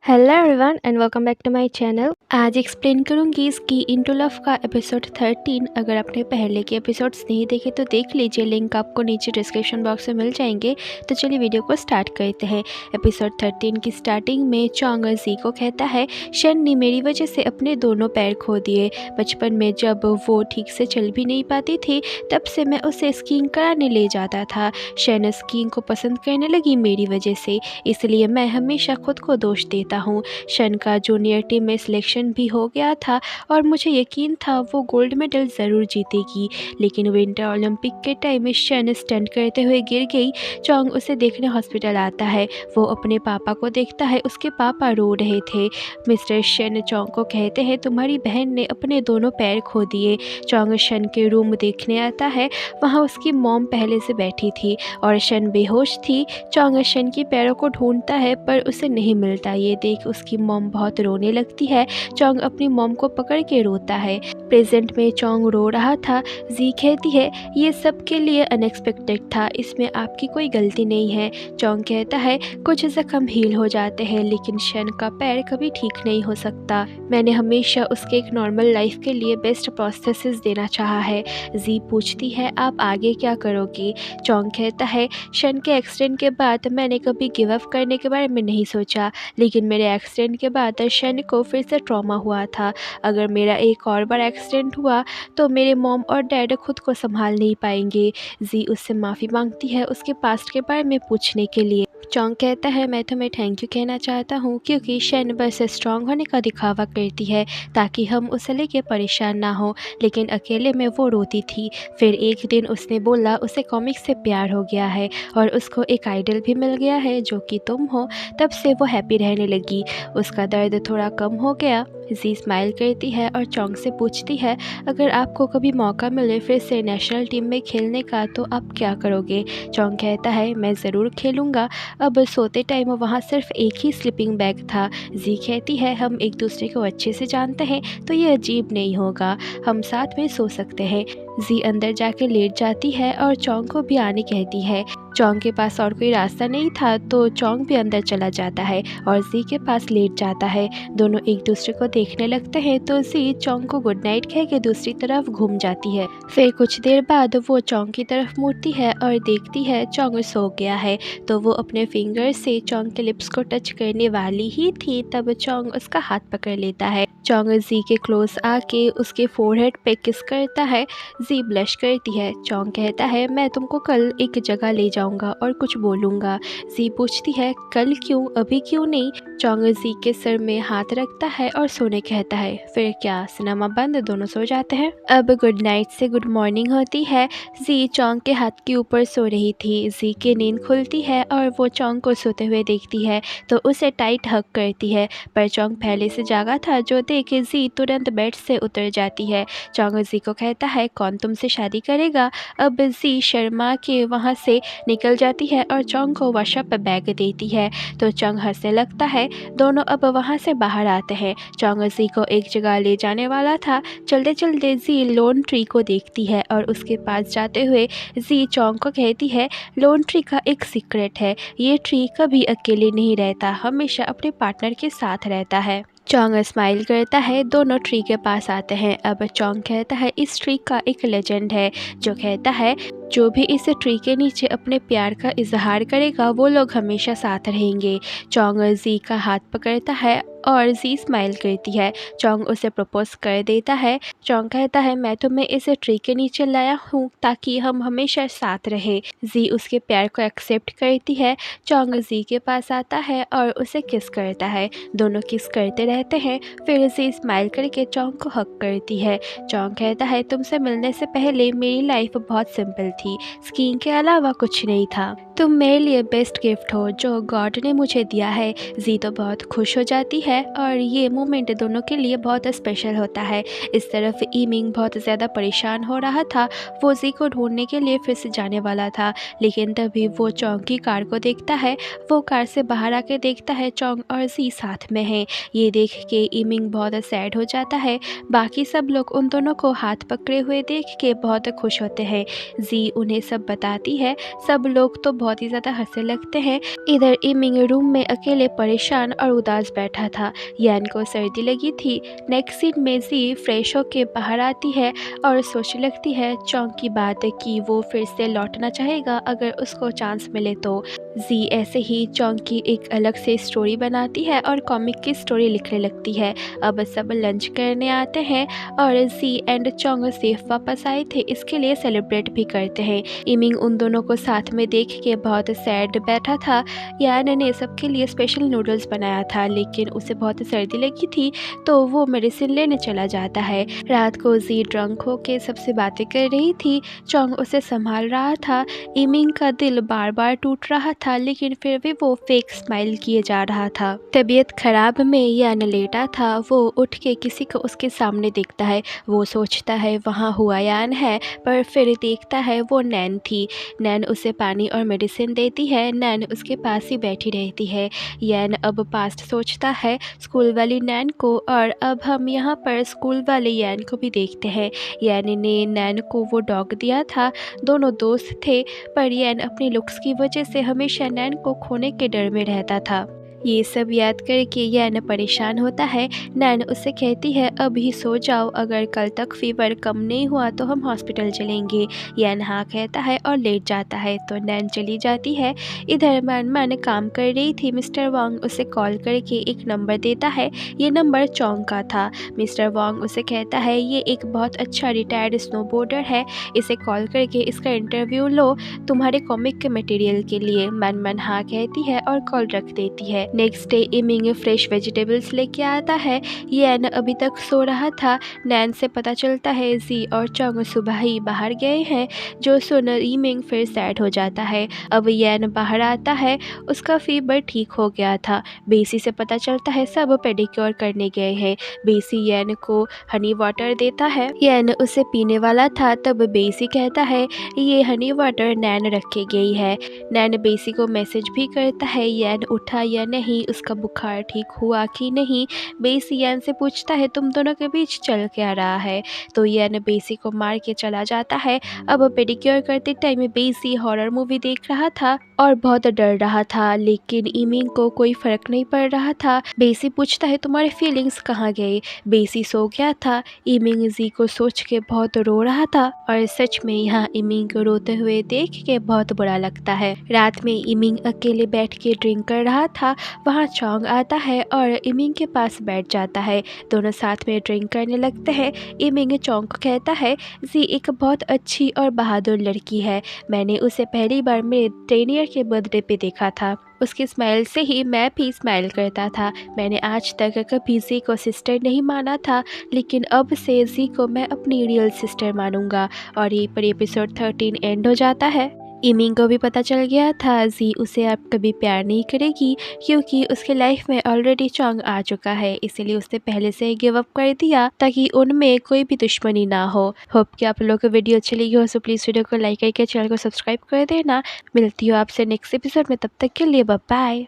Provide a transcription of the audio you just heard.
Hello everyone and welcome back to my channel. आज explain करूंगी इसकी इनटू लव का एपिसोड 13। अगर आपने पहले के एपिसोड्स नहीं देखे तो देख लीजिए, लिंक आपको नीचे डिस्क्रिप्शन बॉक्स में मिल जाएंगे। तो चलिए वीडियो को स्टार्ट करते हैं। एपिसोड 13 की स्टार्टिंग में चोंग जी को कहता है, शन ने मेरी वजह से अपने दोनों पैर खो दिए। बचपन में जब वो ठीक से चल भी नहीं पाती थी तब से मैं उसे स्कीइंग कराने ले जाता था। शन स्कीइंग को पसंद करने लगी मेरी वजह से, इसलिए मैं हमेशा खुद को दोष देता हूँ। शन का जूनियर टीम में सिलेक्शन भी हो गया था और मुझे यकीन था वो गोल्ड मेडल ज़रूर जीतेगी, लेकिन विंटर ओलंपिक के टाइम में शन स्टंट करते हुए गिर गई। चोंग उसे देखने हॉस्पिटल आता है। वो अपने पापा को देखता है, उसके पापा रो रहे थे। मिस्टर शन चोंग को कहते हैं, तुम्हारी बहन ने अपने दोनों पैर खो दिए। चोंग शन के रूम देखने आता है। वहाँ उसकी मॉम पहले से बैठी थी और शन बेहोश थी। चोंग शन की पैरों को ढूंढता है पर उसे नहीं मिलता। ये देख उसकी मॉम बहुत रोने लगती है। चोंग अपनी मॉम को पकड़ के रोता है। प्रेजेंट में चोंग रो रहा था। जी कहती है, ये सब के लिए अनएक्सपेक्टेड था, इसमें आपकी कोई गलती नहीं है। चोंग कहता है, कुछ जख्म हील हो जाते हैं लेकिन शन का पैर कभी ठीक नहीं हो सकता। मैंने हमेशा उसके एक नॉर्मल लाइफ के लिए बेस्ट प्रोसेसेस देना चाहा है। जी पूछती है, आप आगे क्या करोगे? चोंग कहता है, शन के एक्सीडेंट के बाद मैंने कभी गिव अप करने के बारे में नहीं सोचा, लेकिन मेरे एक्सीडेंट के बाद शन को फिर से ट्रॉमा हुआ था। अगर मेरा एक और बार एक्सीडेंट हुआ तो मेरे मॉम और डैड खुद को संभाल नहीं पाएंगे। जी उससे माफ़ी मांगती है उसके पास्ट के बारे में पूछने के लिए। चोंग कहता है, मैं तुम्हें थैंक यू कहना चाहता हूँ क्योंकि शन बस स्ट्रांग होने का दिखावा करती है ताकि हम उसे लेके परेशान ना हो, लेकिन अकेले में वो रोती थी। फिर एक दिन उसने बोला उसे कॉमिक्स से प्यार हो गया है और उसको एक आइडल भी मिल गया है जो कि तुम हो। तब से वो हैप्पी रहने लगी, उसका दर्द थोड़ा कम हो गया। जी स्माइल करती है और चोंग से पूछती है, अगर आपको कभी मौका मिले फिर से नेशनल टीम में खेलने का तो आप क्या करोगे? चोंग कहता है, मैं ज़रूर खेलूँगा। अब सोते टाइम वहाँ सिर्फ एक ही स्लीपिंग बैग था। जी कहती है, हम एक दूसरे को अच्छे से जानते हैं तो ये अजीब नहीं होगा, हम साथ में सो सकते हैं। जी अंदर जाके लेट जाती है और चोंग को भी आने कहती है। चोंग के पास और कोई रास्ता नहीं था तो चोंग भी अंदर चला जाता है और जी के पास लेट जाता है। दोनों एक दूसरे को देखने लगते हैं तो जी चोंग को गुड नाइट कह के दूसरी तरफ घूम जाती है। फिर कुछ देर बाद वो चोंग की तरफ मुड़ती है और देखती है चोंग सो गया है, तो वो अपने फिंगर से चोंग के लिप्स को टच करने वाली ही थी तब चोंग उसका हाथ पकड़ लेता है। चोंग जी के क्लोज आके उसके फोरहेड पे किस करता है। जी ब्लश करती है। चोंग कहता है, मैं तुमको कल एक जगह ले जाऊंगा और कुछ बोलूँगा। जी पूछती है, कल क्यों, अभी क्यों नहीं? चोंग जी के सर में हाथ रखता है और सोने कहता है। फिर क्या, सिनेमा बंद, दोनों सो जाते हैं। अब गुड नाइट से गुड मॉर्निंग होती है। जी चोंग के हाथ के ऊपर सो रही थी। जी की नींद खुलती है और वो चोंग को सोते हुए देखती है तो उसे टाइट हग करती है, पर चोंग पहले से जागा था जो देख जी तुरंत बेड से उतर जाती है। चोंग जी को कहता है, कौन तुमसे शादी करेगा? अब जी शर्मा के वहाँ से निकल जाती है और चोंग को वर्कशॉप बैग देती है तो चोंग हंसने लगता है। दोनों अब वहाँ से बाहर आते हैं। चोंग जी को एक जगह ले जाने वाला था। चलते चलते जी लोन ट्री को देखती है और उसके पास जाते हुए जी चोंग को कहती है, लोन ट्री का एक सीक्रेट है, ये ट्री कभी अकेले नहीं रहता, हमेशा अपने पार्टनर के साथ रहता है। चोंग स्माइल करता है। दोनों ट्री के पास आते हैं। अब चोंग कहता है, इस ट्री का एक लेजेंड है जो कहता है जो भी इस ट्री के नीचे अपने प्यार का इजहार करेगा वो लोग हमेशा साथ रहेंगे। चोंग जी का हाथ पकड़ता है और जी स्माइल करती है। चोंग उसे प्रपोज कर देता है। चोंग कहता है, मैं तुम्हें इस ट्री के नीचे लाया हूँ ताकि हम हमेशा साथ रहे। जी उसके प्यार को एक्सेप्ट करती है। चोंग जी के पास आता है और उसे किस करता है। दोनों किस करते रहते हैं। फिर जी स्माइल करके चोंग को हक करती है। चोंग कहता है, तुमसे मिलने से पहले मेरी लाइफ बहुत सिंपल थी, स्कीइंग के अलावा कुछ नहीं था। तुम मेरे लिए बेस्ट गिफ्ट हो जो गॉड ने मुझे दिया है। जी तो बहुत खुश हो जाती है है और ये मोमेंट दोनों के लिए बहुत स्पेशल होता है। इस तरफ इमिंग बहुत ज़्यादा परेशान हो रहा था। वो जी को ढूंढने के लिए फिर से जाने वाला था, लेकिन तभी वो चोंग की कार को देखता है। वो कार से बाहर आके देखता है चोंग और जी साथ में हैं। ये देख के इमिंग बहुत सैड हो जाता है। बाकी सब लोग उन दोनों को हाथ पकड़े हुए देख के बहुत खुश होते हैं। जी उन्हें सब बताती है। सब लोग तो बहुत ही ज़्यादा हंसने लगते हैं। इधर इमिंग रूम में अकेले परेशान और उदास बैठा था। यान को सर्दी लगी थी। नेक्स्ट सीन में जी फ्रेश होके बाहर आती है और सोचने लगती है चोंग की बात कि वो फिर से लौटना चाहेगा अगर उसको चांस मिले तो। जी ऐसे ही चोंग की एक अलग से स्टोरी बनाती है और कॉमिक की स्टोरी लिखने लगती है। अब सब लंच करने आते हैं और जी एंड चोंग सेफ वापस आए थे, इसके लिए सेलिब्रेट भी करते हैं। इमिंग उन दोनों को साथ में देख के बहुत सैड बैठा था। यान ने सबके लिए स्पेशल नूडल्स बनाया था, लेकिन उसे बहुत सर्दी लगी थी तो वो मेडिसिन लेने चला जाता है। रात को जी ड्रंक होके सबसे बातें कर रही थी। चोंग उसे संभाल रहा था। इमिंग का दिल बार बार टूट रहा था, लेकिन फिर भी वो फेक स्माइल किए जा रहा था। तबीयत खराब में यान लेटा था। वो उठ के किसी को उसके सामने देखता है। वो सोचता है वहाँ हुआयान है, पर फिर देखता है वो नैन थी। नैन उसे पानी और मेडिसिन देती है। नैन उसके पास ही बैठी रहती है। यान अब पास्ट सोचता है, स्कूल वाली नैन को, और अब हम यहाँ पर स्कूल वाले यान को भी देखते हैं। यान ने नैन को वो डॉग दिया था। दोनों दोस्त थे, पर यान अपनी लुक्स की वजह से हमेशा नैन को खोने के डर में रहता था। ये सब याद करके यान परेशान होता है। नैन उससे कहती है अभी सो जाओ, अगर कल तक फीवर कम नहीं हुआ तो हम हॉस्पिटल चलेंगे। यान हाँ कहता है और लेट जाता है, तो नैन चली जाती है। इधर मन काम कर रही थी। मिस्टर वांग उसे कॉल करके एक नंबर देता है। ये नंबर चोंग का था। मिस्टर वांग उसे कहता है ये एक बहुत अच्छा रिटायर्ड स्नोबोर्डर है, इसे कॉल करके इसका इंटरव्यू लो तुम्हारे कॉमिक के मटेरियल के लिए। मन हाँ कहती है और कॉल रख देती है। नेक्स्ट डे इमिंग फ्रेश वेजिटेबल्स लेके आता है। यान अभी तक सो रहा था। नैन से पता चलता है जी और चोंग सुबह ही बाहर गए हैं, जो सुन इमिंग फिर सैड हो जाता है। अब यान बाहर आता है। उसका फीवर ठीक हो गया था। बेसी से पता चलता है सब पेडिक्योर करने गए हैं। बेसी यान को हनी वाटर देता है। यान उसे पीने वाला था, तब बेसी कहता है ये हनी वाटर नैन रख के गई है। नैन बेसी को मैसेज भी करता है यान उठा या नहीं, उसका बुखार ठीक हुआ कि नहीं। बेसी यान से पूछता है तुम दोनों के बीच चल क्या रहा है, तो यान बेसी को मार के चला जाता है। अब पेडिक्योर करते टाइम बेसी हॉरर मूवी देख रहा था और बहुत डर रहा था, लेकिन इमिंग को कोई फर्क नहीं पड़ रहा था। बेसी पूछता है तुम्हारे फीलिंग्स कहाँ गए। बेसी सो गया था। इमिंग जी को सोच के बहुत रो रहा था, और सच में यहाँ इमिंग को रोते हुए देख के बहुत बुरा लगता है। रात में इमिंग अकेले बैठ के ड्रिंक कर रहा था। वहाँ चोंग आता है और इमिंग के पास बैठ जाता है। दोनों साथ में ड्रिंक करने लगते हैं। इमिंग चोंग को कहता है जी एक बहुत अच्छी और बहादुर लड़की है। मैंने उसे पहली बार मेरे 10 ईयर के बर्थडे पे देखा था। उसकी स्माइल से ही मैं भी स्माइल करता था। मैंने आज तक कभी जी को सिस्टर नहीं माना था, लेकिन अब से जी को मैं अपनी रियल सिस्टर मानूंगा। और यहीं पर एपिसोड 13 एंड हो जाता है। इमिंग को भी पता चल गया था जी उसे अब कभी प्यार नहीं करेगी, क्योंकि उसके लाइफ में ऑलरेडी चोंग आ चुका है। इसलिए उसने पहले से ही गिव अप कर दिया ताकि उनमें कोई भी दुश्मनी ना हो। होप कि आप लोगों को वीडियो अच्छी लगी हो, सो प्लीज़ वीडियो को लाइक करके चैनल को सब्सक्राइब कर देना। मिलती हो आपसे नेक्स्ट एपिसोड में, तब तक के लिए बाय बाय।